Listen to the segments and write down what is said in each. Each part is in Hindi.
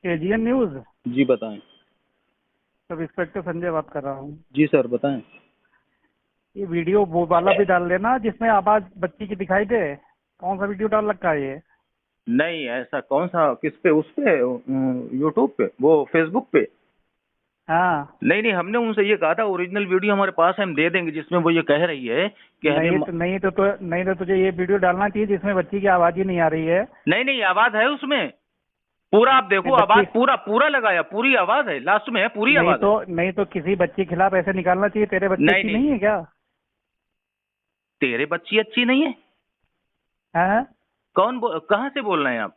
AGN news. जी बताएं। सब इंस्पेक्टर संजय बात कर रहा हूँ। जी सर बताएं। ये वीडियो वो वाला भी डाल देना जिसमें आवाज बच्ची की दिखाई दे। कौन सा वीडियो डाल रखा है ये? नहीं ऐसा कौन सा, किस पे, उस पे यूट्यूब पे, वो फेसबुक पे? हाँ। नहीं नहीं, हमने उनसे ये कहा था ओरिजिनल वीडियो हमारे पास है, हम दे देंगे, जिसमें वो ये कह रही है कि हमें नहीं तो तुझे ये वीडियो डालना चाहिए जिसमें बच्ची की आवाज ही नहीं आ रही है। नहीं नहीं, आवाज है उसमें पूरा, आप देखो नहीं बच्ची। आवाज पूरा पूरा लगाया, पूरी आवाज है, लास्ट में है, पूरी आवाज है। नहीं तो किसी बच्ची के खिलाफ ऐसे निकालना चाहिए। तेरे बच्चे नहीं अच्छी नहीं, नहीं है क्या? तेरे बच्ची अच्छी नहीं है? हाँ। कहाँ से बोल रहे हैं आप?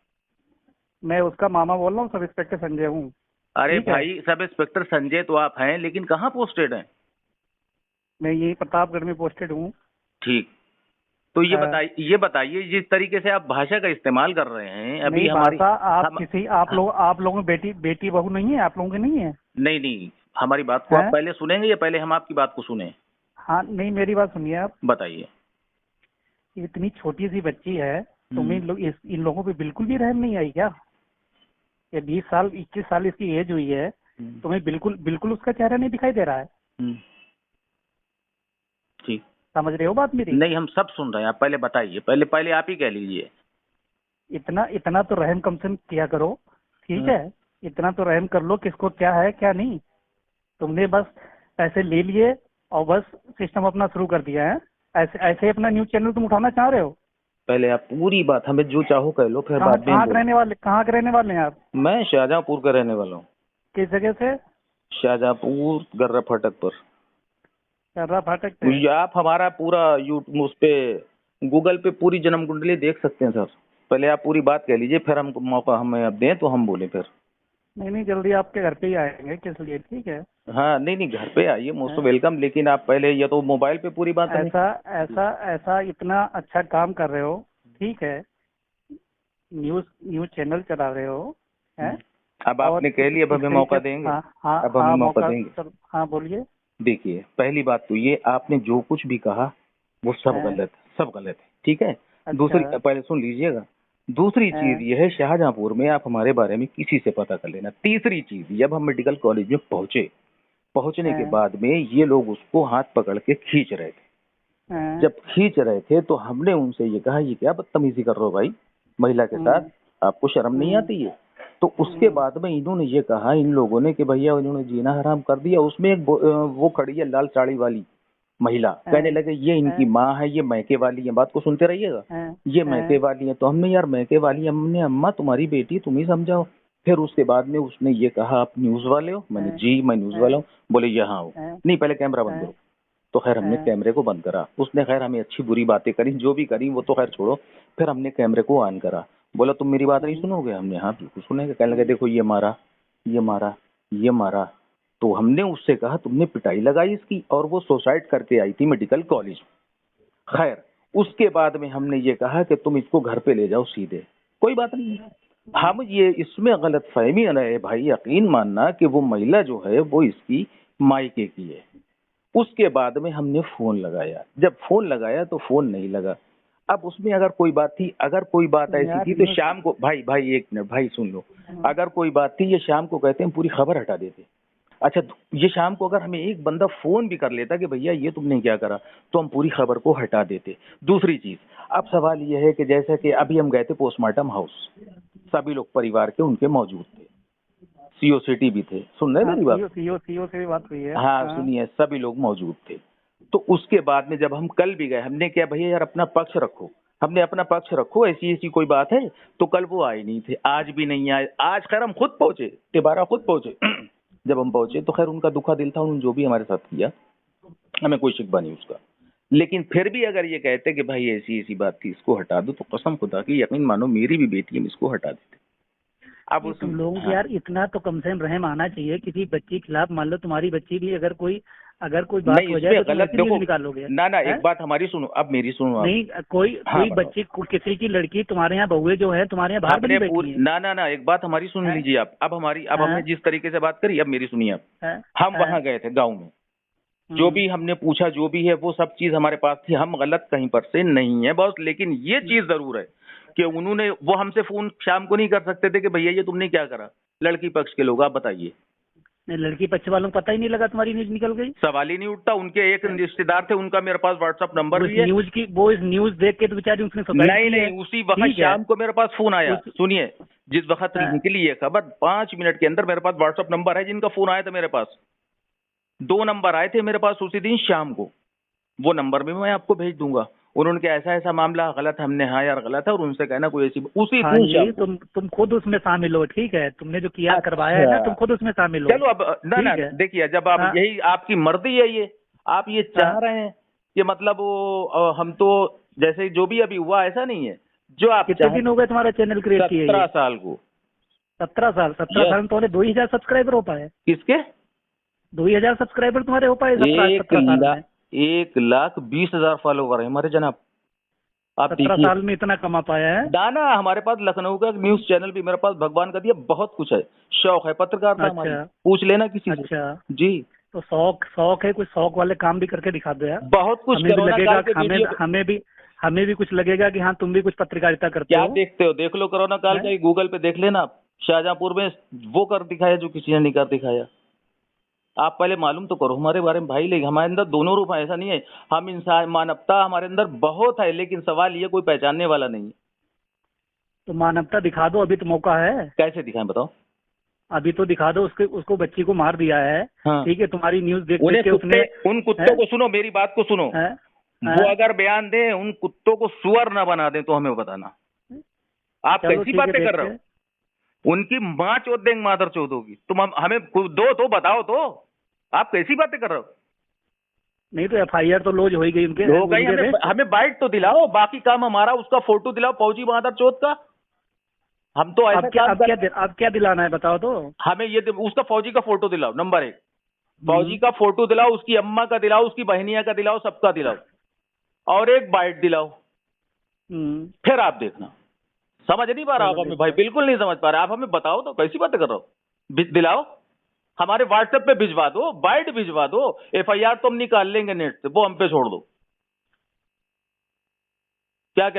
मैं उसका मामा बोल रहा हूँ, सब इंस्पेक्टर संजय हूँ। अरे ठीक है। भाई, सब इंस्पेक्टर संजय तो आप हैं, लेकिन कहाँ पोस्टेड हैं? मैं यही प्रतापगढ़ में पोस्टेड हूँ। ठीक। तो हाँ। ये बताइए, जिस तरीके से आप भाषा का इस्तेमाल कर रहे हैं अभी नहीं हमारी, भाषा। हम आप लोगों में बेटी बेटी बहू नहीं है? आप लोगों की नहीं है? नहीं नहीं, हमारी बात को आप हैं? पहले सुनेंगे या पहले हम आपकी बात को सुने? हाँ नहीं, मेरी बात सुनिए आप। बताइए। इतनी छोटी सी बच्ची है। तुम्हें हम्म। इन लोगों पे बिल्कुल भी रहम नहीं आई क्या? ये 20 साल 21 साल इसकी एज हुई है। हम्म। तुम्हें बिल्कुल बिल्कुल उसका चेहरा नहीं दिखाई दे रहा है? हम्म। ठीक। समझ रहे हो बात मेरी? नहीं, हम सब सुन रहे हैं, आप पहले बताइए, पहले पहले आप ही कह लीजिए। इतना इतना तो रहम कम से कम किया करो। ठीक हाँ। है। इतना तो रहम कर लो, किसको क्या है क्या नहीं। तुमने बस पैसे ले लिए और बस सिस्टम अपना शुरू कर दिया है। ऐसे ऐसे अपना न्यूज चैनल तुम उठाना चाह रहे हो? पहले आप पूरी बात, हमें जो चाहो कह लो, फिर बाद में हम बोलो। कहाँ के रहने वाले हैं आप? मैं शाहजहांपुर का रहने वाला हूँ। किस जगह से? शाहजहांपुर गर्रा फाटक पर। कर्रा फाटक से। ये आप हमारा पूरा यूट्यूब उस पे, गूगल पे पूरी जन्म कुंडली देख सकते हैं सर। पहले आप पूरी बात कह लीजिए, फिर हमको मौका हमें अब दें तो हम बोले फिर। नहीं नहीं, जल्दी आपके घर पे ही आएंगे, किस लिए? ठीक है। हाँ नहीं नहीं, घर पे आइए, मोस्ट हैं? वेलकम, लेकिन आप पहले ये तो मोबाइल पे पूरी बात हमें। ऐसा ऐसा ऐसा इतना अच्छा काम कर रहे हो। ठीक है। न्यूज न्यूज चैनल चला रहे हो। हैं? अब और आपने कह लिया, अब इस हमें तरीके मौका से। देंगे। हाँ हाँ अब हमें हाँ, मौका मौका देंगे। सर। हाँ बोलिए। देखिए, पहली बात तो ये, आपने जो कुछ भी कहा वो सब हैं? गलत है, सब गलत है, ठीक है। अच्छा। दूसरी, पहले सुन लीजिएगा। दूसरी चीज हैं? ये है, शाहजहांपुर में आप हमारे बारे में किसी से पता कर लेना। तीसरी चीज, जब हम मेडिकल कॉलेज में पहुंचे, पहुंचने के हैं? बाद में ये लोग उसको हाथ पकड़ के खींच रहे थे। हैं? जब खींच रहे थे तो हमने उनसे ये कहा, ये क्या बदतमीजी कर रहे हो भाई, महिला के साथ, हम्म, आपको शर्म नहीं हम्म, आती है? तो उसके हम्म, बाद में इन्होंने ये कहा, इन लोगों ने, कि भैया इन्होंने जीना हराम कर दिया। उसमें एक वो खड़ी है लाल साड़ी वाली महिला, कहने हैं? लगे ये इनकी हैं? माँ है, ये मैके वाली है। बात को सुनते रहिएगा। हैं? ये मैके हैं? वाली है, तो हमने यार मैके वाली, हमने अम्मा तुम्हारी बेटी, तुम ही समझाओ। फिर उसके बाद में उसने ये कहा, आप न्यूज वाले हो? मैंने हैं? जी मैं न्यूज वाला हैं? हूँ। बोले यहाँ हो। हैं? नहीं, पहले कैमरा बंद हैं? करो। तो खैर हमने हैं? कैमरे को बंद करा, उसने खैर हमें अच्छी बुरी बातें करी, जो भी करी वो तो खैर छोड़ो। फिर हमने कैमरे को ऑन करा। बोला तुम मेरी बात नहीं हम्म, सुनोगे? हमने हाँ बिल्कुल सुनेंगे। कहने लगे हम्म, देखो ये मारा, ये मारा, ये मारा। तो हमने उससे कहा तुमने पिटाई लगाई इसकी, और वो सुसाइड करके आई थी मेडिकल कॉलेज। खैर, उसके बाद में हमने ये कहा कि तुम इसको घर पे ले जाओ सीधे, कोई बात नहीं है। हम्म, हम ये इसमें गलत फहमी रहे भाई, यकीन मानना कि वो महिला जो है वो इसकी मायके की है। उसके बाद में हमने फोन लगाया, जब फोन लगाया तो फोन नहीं लगा। अब उसमें अगर कोई बात थी, अगर कोई बात ऐसी यार थी तो ये। शाम को, भाई भाई एक मिनट भाई सुन लो। अगर कोई बात थी, ये शाम को कहते हैं पूरी खबर हटा देते। अच्छा, ये शाम को अगर हमें एक बंदा फोन भी कर लेता कि भैया ये तुमने क्या करा, तो हम पूरी खबर को हटा देते। दूसरी चीज, अब सवाल ये है कि जैसा कि अभी हम गए थे पोस्टमार्टम हाउस, सभी लोग परिवार के उनके मौजूद थे, सीओ सिटी भी थे, सुन रहे हाँ, मेरी बात? सीओ से भी बात हुई है। हाँ हाँ। सुनिए, सभी लोग मौजूद थे। तो उसके बाद में जब हम कल भी गए, हमने क्या, भैया यार अपना पक्ष रखो, हमने अपना पक्ष रखो, ऐसी ऐसी कोई बात है। तो कल वो आए नहीं थे, आज भी नहीं आए। आज खैर हम खुद पहुंचे, तिबारा खुद पहुंचे। जब हम पहुंचे तो खैर उनका दुखा दिल था, उन्होंने जो भी हमारे साथ किया, हमें कोई शिकवा नहीं उसका। लेकिन फिर भी अगर ये कहते कि भाई ऐसी ऐसी बात थी, इसको हटा दो, तो कसम खुदा की, यकीन मानो मेरी भी बेटी है, इसको हटा देते। अब नहीं, उस, तुम लोगों को हाँ यार इतना तो कम से कम रहम आना चाहिए किसी बच्ची के खिलाफ। मान लो तुम्हारी बच्ची भी अगर कोई बात नहीं, हो जाए इसमें तो तुम गलत ऐसी न्यूज देखो, निकालोगे? ना ना, हैं? एक बात हमारी सुनो, अब मेरी सुनो आप। नहीं, कोई हाँ कोई बताओ। बच्ची किसी की लड़की तुम्हारे यहाँ बहुएं जो है तुम्हारे यहाँ बाहर हमने बनी बैठी पूरी, है। ना ना ना, एक बात हमारी सुन हैं? लीजिए आप। अब हमारी, अब हमने हैं? जिस तरीके से बात करी, अब मेरी सुनिए आप। हैं? हम हैं? वहां गए थे गांव में, जो हम्म, भी हमने पूछा, जो भी है वो सब चीज हमारे पास थी, हम गलत कहीं पर से नहीं है बॉस। लेकिन ये चीज जरूर है कि उन्होंने, वो हमसे फोन शाम को नहीं कर सकते थे कि भैया ये तुमने क्या करा। लड़की पक्ष के लोग, आप बताइए। लड़की पक्ष वालों को पता ही नहीं लगा तुम्हारी न्यूज निकल गई। सवाल ही नहीं उठता। उनके एक रिश्तेदार थे, उनका मेरे पास व्हाट्सएप नंबर भी है। वो इस न्यूज देख के तो बेचारी उसने सुसाइड नहीं की है। नहीं, उसी वक्त शाम को मेरे पास फोन आया। सुनिए, जिस वक्त हाँ। निकली है खबर 5 मिनट के अंदर मेरे पास व्हाट्सएप नंबर है जिनका फोन आया था मेरे पास। 2 नंबर आए थे मेरे पास उसी दिन शाम को। वो नंबर भी मैं आपको भेज दूंगा। उन्होंने कहा ऐसा ऐसा मामला गलत है। हमने हाँ यार गलत है, और उनसे कहना कोई ऐसी उसी हाँ दिन जी, शाम को। तुम खुद उसमें शामिल हो, ठीक है, तुमने जो किया करवाया है ना, तुम खुद उसमें शामिल हो। चलो अब ना देखिए, जब आप हाँ। यही आपकी मर्जी है, ये आप ये चाह रहे हैं कि मतलब वो हम तो जैसे जो भी अभी हुआ ऐसा नहीं है जो आप कितने दिन हो गए तुम्हारा चैनल क्रिएट किए? 17 साल को। 17 साल में तुम्हारे 2000 सब्सक्राइबर हो पाए? किसके 2000 सब्सक्राइबर तुम्हारे हो पाए 17 साल में? 1,20,000 फॉलोवर है हमारे जनाब। आप 17 साल में इतना कमा पाया है? दाना हमारे पास लखनऊ का न्यूज चैनल भी मेरे पास भगवान का दिया, बहुत कुछ है। शौक है पत्रकारिता हमारी, पूछ लेना किसी से। अच्छा जी, तो शौक है, कुछ शौक वाले काम भी करके दिखा दो यार। बहुत कुछ। हमें भी लगेगा, हमें भी कुछ लगेगा कि हाँ तुम भी कुछ पत्रकारिता करते हो। क्या देखते हो, देख लो कोरोना काल का, गूगल पे देख लेना आप। शाहजहांपुर में वो कर दिखाया जो किसी ने नहीं कर दिखाया। आप पहले मालूम तो करो हमारे बारे में भाई। लेकिन हमारे अंदर दोनों रूप है, ऐसा नहीं है। हम इंसान, मानवता हमारे अंदर बहुत है, लेकिन सवाल ये कोई पहचानने वाला नहीं है। तो मानवता दिखा दो, अभी तो मौका है। कैसे दिखाएं बताओ? अभी तो दिखा दो। उसको बच्ची को मार दिया है। हाँ। ठीक है, तुम्हारी न्यूज देख के उन कुत्तों को सुनो, मेरी बात को सुनो। वो अगर बयान दे, उन कुत्तों को सुअर ना बना दे तो हमें बताना। आप कैसी बातें कर रहे हो? उनकी माँ चोद देंगे, मादर चोद होगी। तुम हमें दो तो बताओ तो, आप कैसी बातें कर रहे हो? नहीं तो FIR तो लॉन्च हो ही गई उनके। हो गई, हमें बाइट तो दिलाओ, बाकी काम हमारा। उसका फोटो दिलाओ फौजी मादर चोद का। हम तो ऐसा अब क्या दिलाना है बताओ तो। हमें ये उसका फौजी का फोटो दिलाओ, नंबर 1। फौजी का फोटो दिलाओ, उसकी अम्मा का दिलाओ, उसकी बहनिया का दिलाओ, सबका दिलाओ, और एक बाइट दिलाओ। फिर आप देखना। समझ नहीं पा रहा आप हमें भाई, बिल्कुल नहीं समझ पा रहे आप हमें। बताओ तो कैसी बातें कर रहे हो? दिलाओ, हमारे व्हाट्सएप पे भिजवा दो, बाइट भिजवा दो। FIR तो हम निकाल लेंगे नेट से, वो हम पे छोड़ दो।